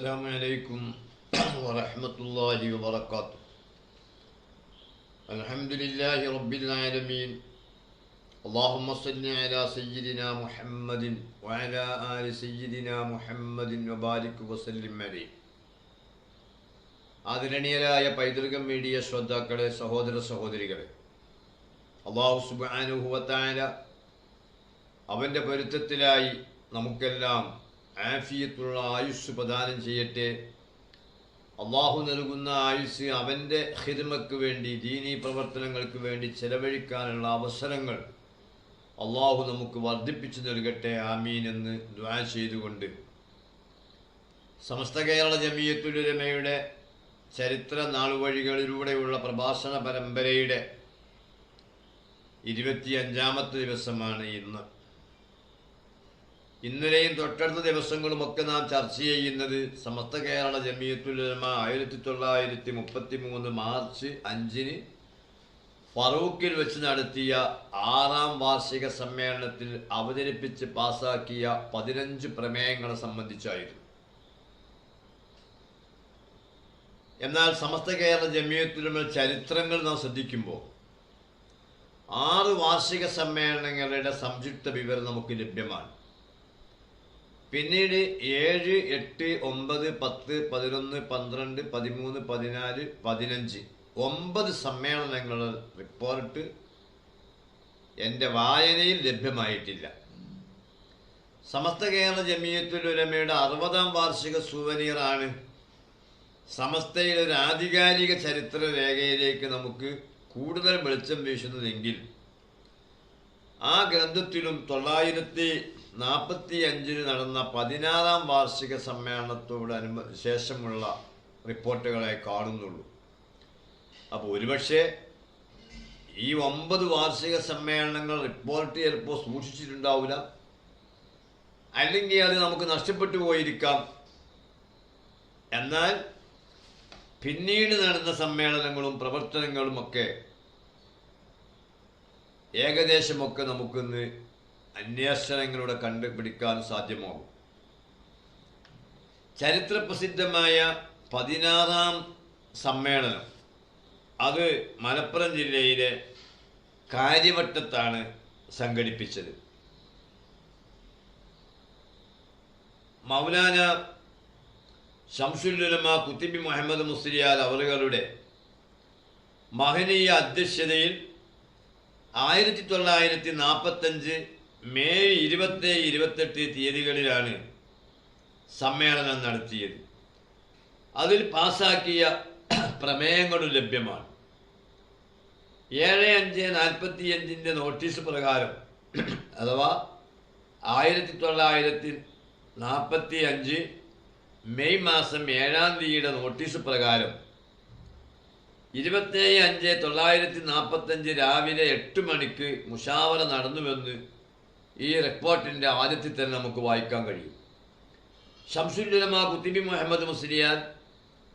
السلام عليكم ورحمة الله وبركاته. الحمد لله رب العالمين. اللهم صل على سيدنا محمد وعلى آل سيدنا محمد وبارك وسلم عليه. ആദരണീയരായ പൈതൃകം മീഡിയ ശ്രോതാക്കളെ, സഹോദര സഹോദരികളെ, അല്ലാഹു സുബ്ഹാനഹു വ തആല അവൻ്റെ പൊരുത്തത്തിലായി നമുക്കെല്ലാം ആഫിയത്തുള്ള ആയുസ് പ്രദാനം ചെയ്യട്ടെ. അള്ളാഹു നൽകുന്ന ആയുസ് അവൻ്റെ ഖിദ്മക്ക് വേണ്ടി, ദീനീ പ്രവർത്തനങ്ങൾക്ക് വേണ്ടി ചെലവഴിക്കാനുള്ള അവസരങ്ങൾ അള്ളാഹു നമുക്ക് വർദ്ധിപ്പിച്ചു നൽകട്ടെ. ആമീൻ എന്ന് ദുആ ചെയ്തുകൊണ്ട് സമസ്ത കേരള ജമിയത്തുൽ ഉലമയുടെ ചരിത്ര നാളുവഴികളിലൂടെയുള്ള പ്രഭാഷണ പരമ്പരയുടെ 25ാമത്തെ ദിവസമാണ് ഇന്ന്. ഇന്നലെയും തൊട്ടടുത്ത ദിവസങ്ങളുമൊക്കെ നാം ചർച്ച ചെയ്യുന്നത് സമസ്ത കേരള ജമിയത്തുൽ ഉലമ 1933 മാർച്ച് 5 ഫറൂഖിൽ വെച്ച് നടത്തിയ 6ാം വാർഷിക സമ്മേളനത്തിൽ അവതരിപ്പിച്ച് പാസാക്കിയ 15 പ്രമേയങ്ങളെ സംബന്ധിച്ചായിരുന്നു. എന്നാൽ സമസ്ത കേരള ജമിയത്തുൽ ഉലമ ചരിത്രങ്ങൾ നാം ശ്രദ്ധിക്കുമ്പോൾ 6 വാർഷിക സമ്മേളനങ്ങളുടെ സംയുക്ത വിവരം നമുക്ക് ലഭ്യമാണ്. പിന്നീട് 7, 8, 9, 10, 11, 12, 13, 14, 15 9 സമ്മേളനങ്ങളുടെ റിപ്പോർട്ട് എൻ്റെ വായനയിൽ ലഭ്യമായിട്ടില്ല. സമസ്ത കേരള ജമിയത്തുൽ ഉലമയുടെ 60ാം വാർഷിക സുവനീറാണ് സമസ്തയുടെ ഒരു ആധികാരിക ചരിത്ര രേഖയിലേക്ക് നമുക്ക് കൂടുതൽ വെളിച്ചം വീശുന്നതെങ്കിൽ ആ ഗ്രന്ഥത്തിലും 945 നടന്ന 16ാം വാർഷിക സമ്മേളനത്തോട് ശേഷമുള്ള റിപ്പോർട്ടുകളെ കാണുന്നുള്ളൂ. അപ്പോൾ ഒരുപക്ഷെ ഈ 9 വാർഷിക സമ്മേളനങ്ങൾ റിപ്പോർട്ട് ചിലപ്പോൾ സൂക്ഷിച്ചിട്ടുണ്ടാവില്ല, അല്ലെങ്കിൽ അത് നമുക്ക് നഷ്ടപ്പെട്ടു പോയിരിക്കാം. എന്നാൽ പിന്നീട് നടന്ന സമ്മേളനങ്ങളും പ്രവർത്തനങ്ങളുമൊക്കെ ഏകദേശമൊക്കെ നമുക്കിന്ന് അന്വേഷണങ്ങളിലൂടെ കണ്ടുപിടിക്കാൻ സാധ്യമാകും. ചരിത്രപ്രസിദ്ധമായ 16ാം സമ്മേളനം അത് മലപ്പുറം ജില്ലയിലെ കാര്യവട്ടത്താണ് സംഘടിപ്പിച്ചത്. മൗലാന ശംസുൽ ഉലമ കുത്തിബി മുഹമ്മദ് മുസ്ലിയാർ അവറുകളുടെ മഹനീയ അധ്യക്ഷതയിൽ 1945 മെയ് 27, 28 തീയതികളിലാണ് സമ്മേളനം നടത്തിയത്. അതിൽ പാസാക്കിയ പ്രമേയങ്ങളും ലഭ്യമാണ്. 7/5/45 നോട്ടീസ് പ്രകാരം, അഥവാ 1945 മെയ് മാസം 7-ാം തീയതിയുടെ നോട്ടീസ് പ്രകാരം 27/5/1945 രാവിലെ 8 മണിക്ക് മുഷാവറ നടന്നുവെന്ന് ഈ റിപ്പോർട്ടിൻ്റെ ആദ്യത്തിൽ തന്നെ നമുക്ക് വായിക്കാൻ കഴിയും. ശംസുൽ ഉലമ കുത്തിബി മുഹമ്മദ് മുസ്ലിയാർ,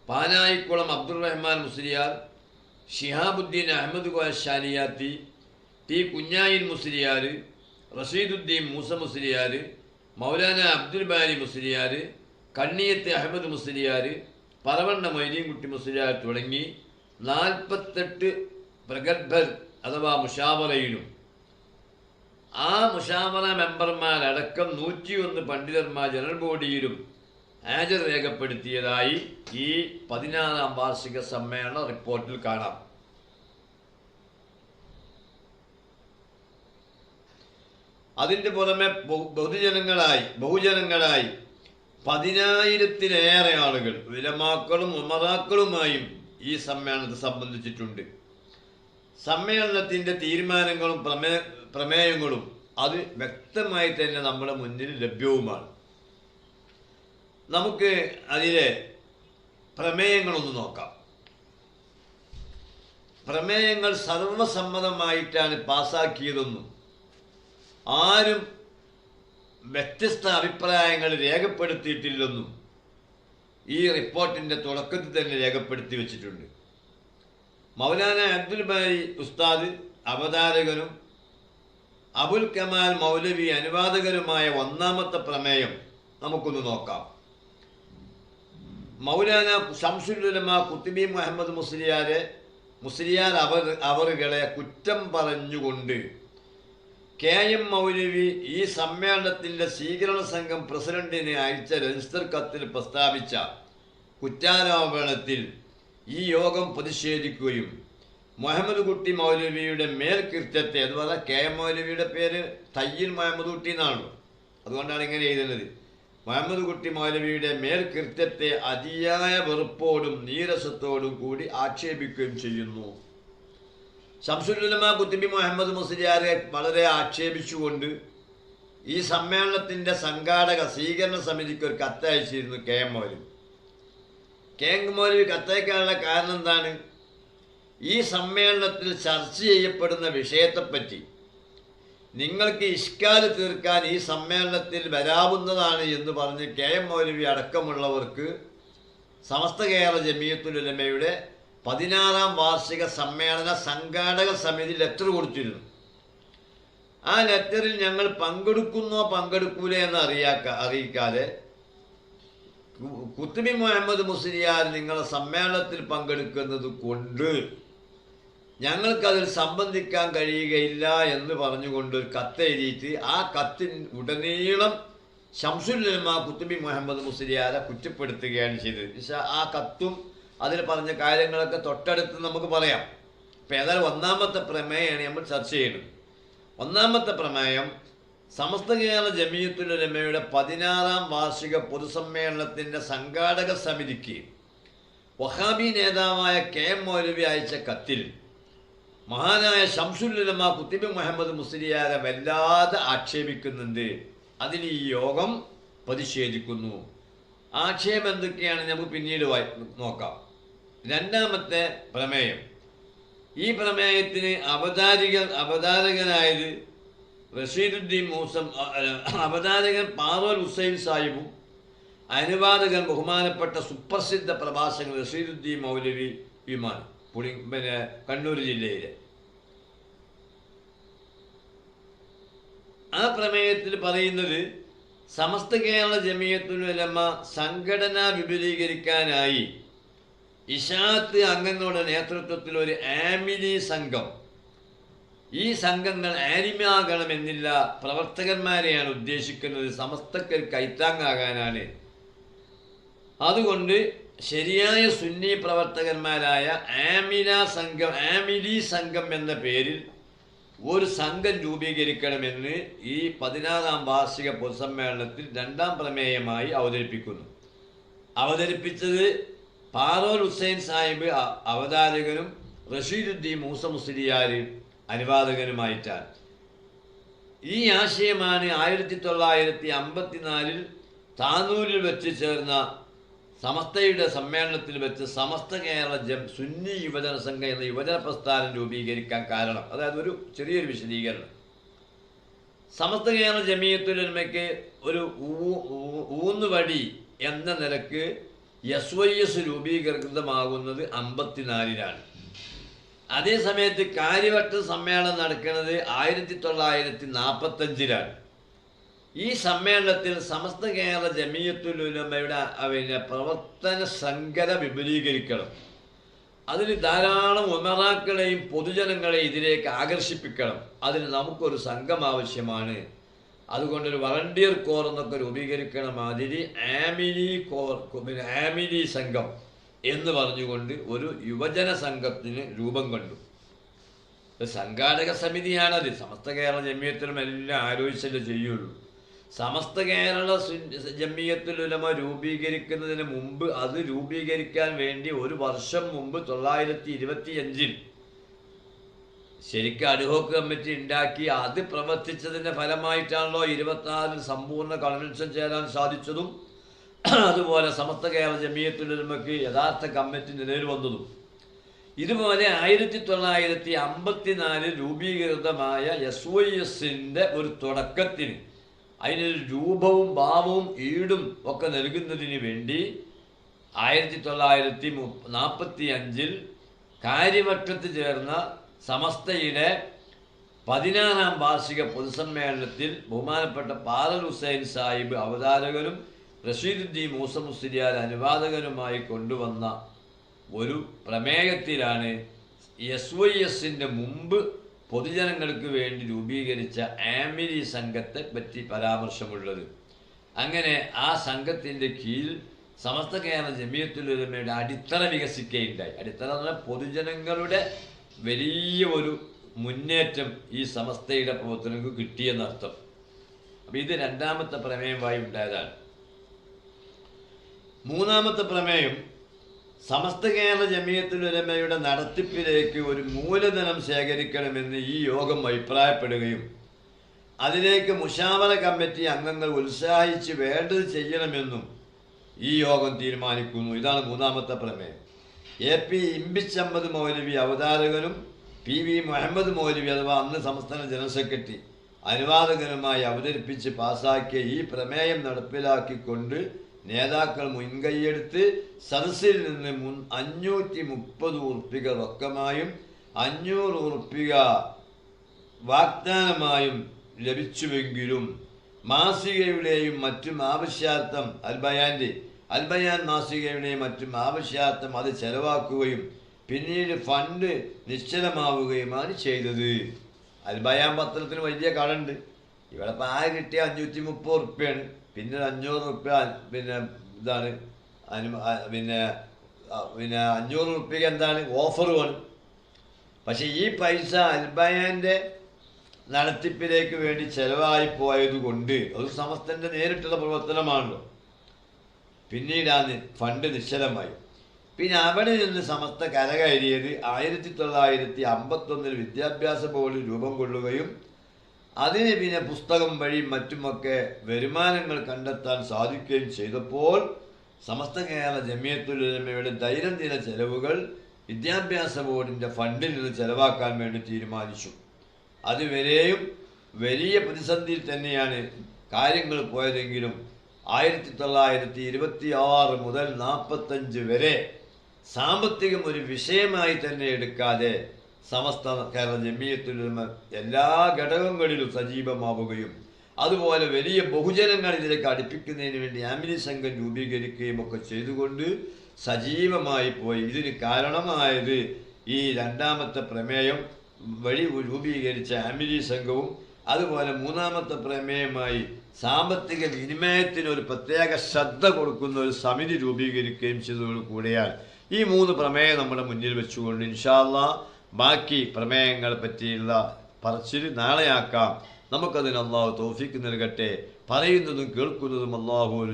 പാനായിക്കുളം അബ്ദുറഹ്മാൻ മുസ്ലിയാർ, ഷിഹാബുദ്ദീൻ അഹമ്മദ് ഷാലിയാത്തി, ടി കുഞ്ഞായിൽ മുസ്ലിയാർ, റഷീദുദ്ദീൻ മൂസ മുസ്ലിയാർ, മൗലാന അബ്ദുൽ ബാരി മുസ്ലിയാർ, കണ്ണിയത്ത് അഹമ്മദ് മുസ്ലിയാർ, പറവണ്ണ മൊയ്തീൻകുട്ടി മുസ്ലിയാർ തുടങ്ങി 48 പ്രഗത്ഭർ അഥവാ മുഷാവറയിലും ആ മുഷാവറ മെമ്പർമാരടക്കം 101 പണ്ഡിതന്മാർ ജനറൽ ബോഡിയിലും ഹാജർ രേഖപ്പെടുത്തിയതായി ഈ 16ാം വാർഷിക സമ്മേളന റിപ്പോർട്ടിൽ കാണാം. അതിൻ്റെ പുറമെ ബഹുജനങ്ങളായി 10,000-ലേറെ ആളുകൾ ഉലമാക്കളും ഉമറാക്കളുമായും ഈ സമ്മേളനത്തെ സംബന്ധിച്ചിട്ടുണ്ട്. സമ്മേളനത്തിൻ്റെ തീരുമാനങ്ങളും പ്രമേയങ്ങളും അത് വ്യക്തമായി തന്നെ നമ്മുടെ മുന്നിൽ ലഭ്യവുമാണ്. നമുക്ക് അതിലെ പ്രമേയങ്ങളൊന്ന് നോക്കാം. പ്രമേയങ്ങൾ സർവസമ്മതമായിട്ടാണ് പാസാക്കിയതെന്നും ആരും വ്യത്യസ്ത അഭിപ്രായങ്ങൾ രേഖപ്പെടുത്തിയിട്ടില്ലെന്നും ഈ റിപ്പോർട്ടിൻ്റെ തുടക്കത്തിൽ തന്നെ രേഖപ്പെടുത്തി വച്ചിട്ടുണ്ട്. മൗലാന അബ്ദുൽ ബാരി ഉസ്താദ് അവതാരകനും അബുൽ കമാൽ മൗലവി അനുവാദകരുമായ 1ാമത്തെ പ്രമേയം നമുക്കൊന്ന് നോക്കാം. മൗലാന ശംസുൽ ഉലമ കുത്തുബി മുഹമ്മദ് മുസ്ലിയാർ അവറുകളെ കുറ്റം പറഞ്ഞുകൊണ്ട് KM മൗലവി ഈ സമ്മേളനത്തിൻ്റെ സ്വീകരണ സംഘം പ്രസിഡന്റിന് അയച്ച രജിസ്റ്റർ കത്തിൽ പ്രസ്താവിച്ച കുറ്റാരോപണത്തിൽ ഈ യോഗം പ്രതിഷേധിക്കുകയും മുഹമ്മദ് കുട്ടി മൗലവിയുടെ മേൽകൃത്യത്തെ, അതുപോലെ KM മൗലവിയുടെ പേര് തയ്യിൽ മുഹമ്മദ് കുട്ടി എന്നാണല്ലോ, അതുകൊണ്ടാണ് ഇങ്ങനെ എഴുതുന്നത്. മുഹമ്മദ് കുട്ടി മൗലവിയുടെ മേൽകൃത്യത്തെ അതിയായ വെറുപ്പോടും നീരസത്തോടും കൂടി ആക്ഷേപിക്കുകയും ചെയ്യുന്നു. ശംസുൽ ഉലമ കുത്തുബി മുഹമ്മദ് മുസ്ലിയാരെ വളരെ ആക്ഷേപിച്ചുകൊണ്ട് ഈ സമ്മേളനത്തിൻ്റെ സംഘാടക സ്വീകരണ സമിതിക്ക് ഒരു കത്തയച്ചിരുന്നു KM മൗലവി. KM മൗലവി കത്തയക്കാനുള്ള കാരണം എന്താണ്? ഈ സമ്മേളനത്തിൽ ചർച്ച ചെയ്യപ്പെടുന്ന വിഷയത്തെപ്പറ്റി നിങ്ങൾക്ക് ഇഷ്കാല് തീർക്കാൻ ഈ സമ്മേളനത്തിൽ വരാവുന്നതാണ് എന്ന് പറഞ്ഞ് KM മൗലവി അടക്കമുള്ളവർക്ക് സമസ്ത കേരള ജമിയത്തുൽ ഉലമയുടെ 16ാം വാർഷിക സമ്മേളന സംഘാടക സമിതി ലെറ്റർ കൊടുത്തിരുന്നു. ആ ലെറ്ററിൽ ഞങ്ങൾ പങ്കെടുക്കുന്നോ പങ്കെടുക്കൂലേ എന്ന് അറിയിക്കാതെ കുത്തുബി മുഹമ്മദ് മുസ്ലിയാർ നിങ്ങളെ സമ്മേളനത്തിൽ പങ്കെടുക്കുന്നത് കൊണ്ട് ഞങ്ങൾക്കതിൽ സംബന്ധിക്കാൻ കഴിയുകയില്ല എന്ന് പറഞ്ഞുകൊണ്ട് ഒരു കത്തെഴുതിയിട്ട് ആ കത്തിൽ ഉടനീളം ശംസുൽ ഉലമ കുത്തുബി മുഹമ്മദ് മുസ്ലിയാരെ കുറ്റപ്പെടുത്തുകയാണ് ചെയ്തത്. ആ കത്തും അതിൽ പറഞ്ഞ കാര്യങ്ങളൊക്കെ തൊട്ടടുത്ത് നമുക്ക് പറയാം. ഇപ്പം ഏതായാലും ഒന്നാമത്തെ പ്രമേയമാണ് നമ്മൾ ചർച്ച ചെയ്യുന്നത്. ഒന്നാമത്തെ പ്രമേയം സമസ്ത കേരള ജമിയത്തുൽ ഉലമയുടെ 16ാം വാർഷിക പൊതുസമ്മേളനത്തിൻ്റെ സംഘാടക സമിതിക്ക് വഹാബി നേതാവായ KM മൗലവി അയച്ച കത്തിൽ മഹാനായ ശംസുൽ ഉലമ കുത്തുബി മുഹമ്മദ് മുസ്ലിയാരെ വല്ലാതെ ആക്ഷേപിക്കുന്നുണ്ട്. അതിന് ഈ യോഗം പ്രതിഷേധിക്കുന്നു. ആക്ഷേപം എന്തൊക്കെയാണ് നമുക്ക് പിന്നീട് നോക്കാം. രണ്ടാമത്തെ പ്രമേയം, ഈ പ്രമേയത്തിന് അവതാരകനായത് റഷീദുദ്ദീൻ മൂസം, അവതാരകൻ പാറോൽ ഹുസൈൻ സാഹിബും അനുവാദകൻ ബഹുമാനപ്പെട്ട സുപ്രസിദ്ധ പ്രഭാഷകൻ റഷീദുദ്ദീൻ മൗലവി വിമാൻ കണ്ണൂർ ജില്ലയിലെ. ആ പ്രമേയത്തിൽ പറയുന്നത് സമസ്ത കേരള ജമിയത്തുൽ ഉലമ സംഘടന വിപുലീകരിക്കാനായി ഇശാഅത്ത് അംഗങ്ങളുടെ നേതൃത്വത്തിൽ ഒരു ആമിലി സംഘം, ഈ സംഘങ്ങൾ ആലിമാകണമെന്നില്ല, പ്രവർത്തകന്മാരെയാണ് ഉദ്ദേശിക്കുന്നത്, സമസ്തക്ക് കൈത്താങ്ങാകാനാണ്. അതുകൊണ്ട് ശരിയായ സുന്നി പ്രവർത്തകന്മാരായ ആമിലി സംഘം എന്ന പേരിൽ ഒരു സംഘം രൂപീകരിക്കണമെന്ന് ഈ 16ാം വാർഷിക പൊതുസമ്മേളനത്തിൽ രണ്ടാം പ്രമേയമായി അവതരിപ്പിച്ചത് പാറോൽ ഹുസൈൻ സാഹിബ് അവതാരകനും റഷീദുദ്ദീൻ മൂസ മുസ്ലിയാർ അനുവാദകനുമായിട്ടാണ്. ഈ ആശയമാണ് 1954 താനൂരിൽ വെച്ച് ചേർന്ന സമസ്തയുടെ സമ്മേളനത്തിൽ വെച്ച് സമസ്ത കേരള സുന്നി യുവജന സംഘം എന്ന യുവജന പ്രസ്ഥാനം രൂപീകരിക്കാൻ കാരണം. അതായത് ഒരു ചെറിയൊരു വിശദീകരണം. സമസ്ത കേരള ജമിയത്തുൽ ഉലമയ്ക്ക് ഒരു ഊന്നുവടി എന്ന നിലക്ക് SYS രൂപീകൃതമാകുന്നത് 54-ലാണ്. അതേസമയത്ത് കാര്യവട്ട സമ്മേളനം നടക്കുന്നത് 1945-ലാണ്. ഈ സമ്മേളനത്തിൽ സമസ്ത കേരള ജമിയത്തുൽ ഉലമയുടെ പ്രവർത്തന ശൃംഖല വിപുലീകരിക്കണം. അതിന് ധാരാളം ഉമറാക്കളെയും പൊതുജനങ്ങളെയും ഇതിലേക്ക് ആകർഷിപ്പിക്കണം. അതിന് നമുക്കൊരു സംഘം ആവശ്യമാണ്. അതുകൊണ്ടൊരു വളണ്ടിയർ കോർ എന്നൊക്കെ രൂപീകരിക്കണം. അതിന് ആമിലി സംഘം എന്ന് പറഞ്ഞുകൊണ്ട് ഒരു യുവജന സംഘത്തിന് രൂപം കൊണ്ടു. സംഘാടക സമിതിയാണത്. സമസ്ത കേരള ജമിയത്തുൽ ഉലമ എല്ലാം ആലോചിച്ചല്ലേ ചെയ്യുള്ളൂ. സമസ്ത കേരള ജമിയത്തുൽ ഉലമ രൂപീകരിക്കുന്നതിന് മുമ്പ്, അത് രൂപീകരിക്കാൻ വേണ്ടി ഒരു വർഷം മുമ്പ് 1925 ശരിക്കും അഡ്ഹോക്ക് കമ്മിറ്റി ഉണ്ടാക്കി അത് പ്രവർത്തിച്ചതിൻ്റെ ഫലമായിട്ടാണല്ലോ 26 സമ്പൂർണ്ണ കൺവെൻഷൻ ചേരാൻ സാധിച്ചതും അതുപോലെ സമസ്ത കേരള ജമിയത്തുൽ ഉലമയ്ക്ക് യഥാർത്ഥ കമ്മിറ്റി നിലവിൽ വന്നതും. ഇതുപോലെ 1954 രൂപീകൃതമായ SYSന്റെ ഒരു തുടക്കത്തിന് അതിനൊരു രൂപവും ഭാവവും ഈടും ഒക്കെ നൽകുന്നതിന് വേണ്ടി 1945 കാര്യവട്ടത്ത് ചേർന്ന സമസ്തയുടെ 16ാം വാർഷിക പൊതുസമ്മേളനത്തിൽ ബഹുമാനപ്പെട്ട പാറൽ ഹുസൈൻ സാഹിബ് അവതാരകനും റഷീദുദ്ദീൻ മൂസ മുസ്ലിയാർ അനുവാദകനുമായി കൊണ്ടുവന്ന ഒരു പ്രമേയത്തിലാണ് SYSന്റെ മുമ്പ് പൊതുജനങ്ങൾക്ക് വേണ്ടി രൂപീകരിച്ച ആമിരി സംഘത്തെ പറ്റി പരാമർശമുള്ളത്. അങ്ങനെ ആ സംഘത്തിൻ്റെ കീഴിൽ സമസ്ത കേരള ജമിയത്തുൽ ഉലമയുടെ അടിത്തറ വികസിക്കുകയുണ്ടായി. അടിത്തറ എന്ന് പറഞ്ഞാൽ പൊതുജനങ്ങളുടെ വലിയ ഒരു മുന്നേറ്റം ഈ സമസ്തയുടെ പ്രവർത്തനങ്ങൾക്ക് കിട്ടിയെന്നർത്ഥം. അപ്പം ഇത് രണ്ടാമത്തെ പ്രമേയമായി ഉണ്ടായതാണ്. മൂന്നാമത്തെ പ്രമേയം സമസ്ത കേരള ജമിയത്തുൽ ഉലമയുടെ നടത്തിപ്പിലേക്ക് ഒരു മൂലധനം ശേഖരിക്കണമെന്ന് ഈ യോഗം അഭിപ്രായപ്പെടുകയും അതിലേക്ക് മുശാവറ കമ്മിറ്റി അംഗങ്ങൾ ഉത്സാഹിച്ച് വേണ്ടത് ചെയ്യണമെന്നും ഈ യോഗം തീരുമാനിക്കുന്നു. ഇതാണ് മൂന്നാമത്തെ പ്രമേയം. AP ഇമ്പിച്ചമ്മദ് മൗലവി അവതാരകനും PV മുഹമ്മദ് മൗലവി അഥവാ അന്ന് സംസ്ഥാന ജനറൽ സെക്രട്ടറി അനുവാദകനുമായി അവതരിപ്പിച്ച് പാസാക്കിയ ഈ പ്രമേയം നടപ്പിലാക്കിക്കൊണ്ട് നേതാക്കൾ മുൻകൈയെടുത്ത് സദസ്സിൽ നിന്ന് 530 ഉറുപ്പിക റൊക്കമായും 500 ഉറുപ്പിക വാഗ്ദാനമായും ലഭിച്ചുവെങ്കിലും മാസികയുടെയും മറ്റും ആവശ്യാർത്ഥം അൽബയാൻ മാസികയുടെയും മറ്റും ആവശ്യാർത്ഥം അത് ചെലവാക്കുകയും പിന്നീട് ഫണ്ട് നിശ്ചലമാവുകയുമാണ് ചെയ്തത്. അൽബയാൻ പത്രത്തിന് വലിയ കടമുണ്ട്. ഇവിടെ ഇപ്പോൾ ആകെ കിട്ടിയ 530 ഉറുപ്പ്യാണ്. പിന്നെ 500 ഉറുപ്പ്യ പിന്നെ ഇതാണ് പിന്നെ 500 ഉറുപ്പ്യക്ക് എന്താണ് ഓഫറുമാണ്. പക്ഷെ ഈ പൈസ അൽബയാൻ്റെ നടത്തിപ്പിലേക്ക് വേണ്ടി ചെലവായി പോയതുകൊണ്ട് അത് സമസ്തൻ്റെ നേരിട്ടുള്ള പ്രവർത്തനമാണല്ലോ. പിന്നീടാണ് ഫണ്ട് നിശ്ചലമായി. പിന്നെ അവിടെ നിന്ന് സമസ്ത കരകയറിയത് 1951 വിദ്യാഭ്യാസ ബോർഡ് രൂപം കൊള്ളുകയും അതിന് പിന്നെ പുസ്തകം വഴി മറ്റുമൊക്കെ വരുമാനങ്ങൾ കണ്ടെത്താൻ സാധിക്കുകയും ചെയ്തപ്പോൾ സമസ്ത കേരള ജമിയത്തുൽ ഉലമയുടെ ദൈനംദിന ചെലവുകൾ വിദ്യാഭ്യാസ ബോർഡിൻ്റെ ഫണ്ടിൽ നിന്ന് ചെലവാക്കാൻ വേണ്ടി തീരുമാനിച്ചു. അതുവരെയും വലിയ പ്രതിസന്ധിയിൽ തന്നെയാണ് കാര്യങ്ങൾ പോയതെങ്കിലും 1926 മുതൽ 45 വരെ സാമ്പത്തികം ഒരു വിഷയമായി തന്നെ എടുക്കാതെ സമസ്ത കേരള ജമിയത്തുൽ ഉലമ എല്ലാ ഘടകങ്ങളിലും സജീവമാവുകയും അതുപോലെ വലിയ ബഹുജനങ്ങൾ ഇതിലേക്ക് അടുപ്പിക്കുന്നതിന് വേണ്ടി ആമിരി സംഘം രൂപീകരിക്കുകയും ഒക്കെ ചെയ്തുകൊണ്ട് സജീവമായി പോയി. ഇതിന് കാരണമായത് ഈ രണ്ടാമത്തെ പ്രമേയം വഴി രൂപീകരിച്ച ആമിരി സംഘവും അതുപോലെ മൂന്നാമത്തെ പ്രമേയമായി സാമ്പത്തിക വിനിമയത്തിന് ഒരു പ്രത്യേക ശ്രദ്ധ കൊടുക്കുന്ന ഒരു സമിതി രൂപീകരിക്കുകയും ചെയ്തതോടു കൂടിയാണ്. ഈ 3 പ്രമേയം നമ്മുടെ മുന്നിൽ വെച്ചുകൊണ്ട് ഇൻഷാ അല്ലാഹ് ബാക്കി പ്രമേയങ്ങളെ പറ്റിയുള്ള പറച്ചിൽ നാളെയാക്കാം. നമുക്കതിന് അള്ളാഹു തൗഫീക്ക് നൽകട്ടെ. പറയുന്നതും കേൾക്കുന്നതും അള്ളാഹു ഒരു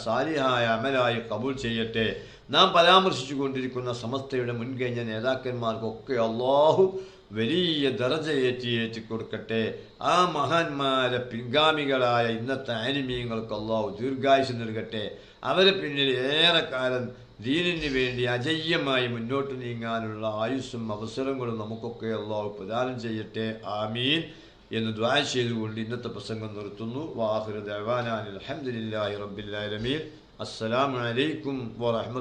സാലിഹായ അമലായി കബൂൽ ചെയ്യട്ടെ. നാം പരാമർശിച്ചു കൊണ്ടിരിക്കുന്ന സമസ്തയുടെ മുൻകഴിഞ്ഞ നേതാക്കന്മാർക്കൊക്കെ അള്ളാഹു വലിയ ദറജ ഏറ്റി കൊടുക്കട്ടെ. ആ മഹാന്മാരെ പിൻഗാമികളായ ഇന്നത്തെ ആലിമീങ്ങൾക്ക് അള്ളാഹു ദീർഘായുസ് നൽകട്ടെ. അവരെ പിന്നിൽ ഏറെക്കാലം ദീനിന് വേണ്ടി അജയ്യമായി മുന്നോട്ട് നീങ്ങാനുള്ള ആയുസ്സും അവസരങ്ങളും നമുക്കൊക്കെ അള്ളാഹു പ്രദാനം ചെയ്യട്ടെ. ആമീൻ എന്ന് ദുആ ചെയ്തുകൊണ്ട് ഇന്നത്തെ പ്രസംഗം നിർത്തുന്നു. വാഖിറു ദഅവാനാ അൽഹംദുലില്ലാഹി റബ്ബിൽ ആലമീൻ. അസ്സലാമു അലൈക്കും വറഹ്മത്തുള്ളാഹി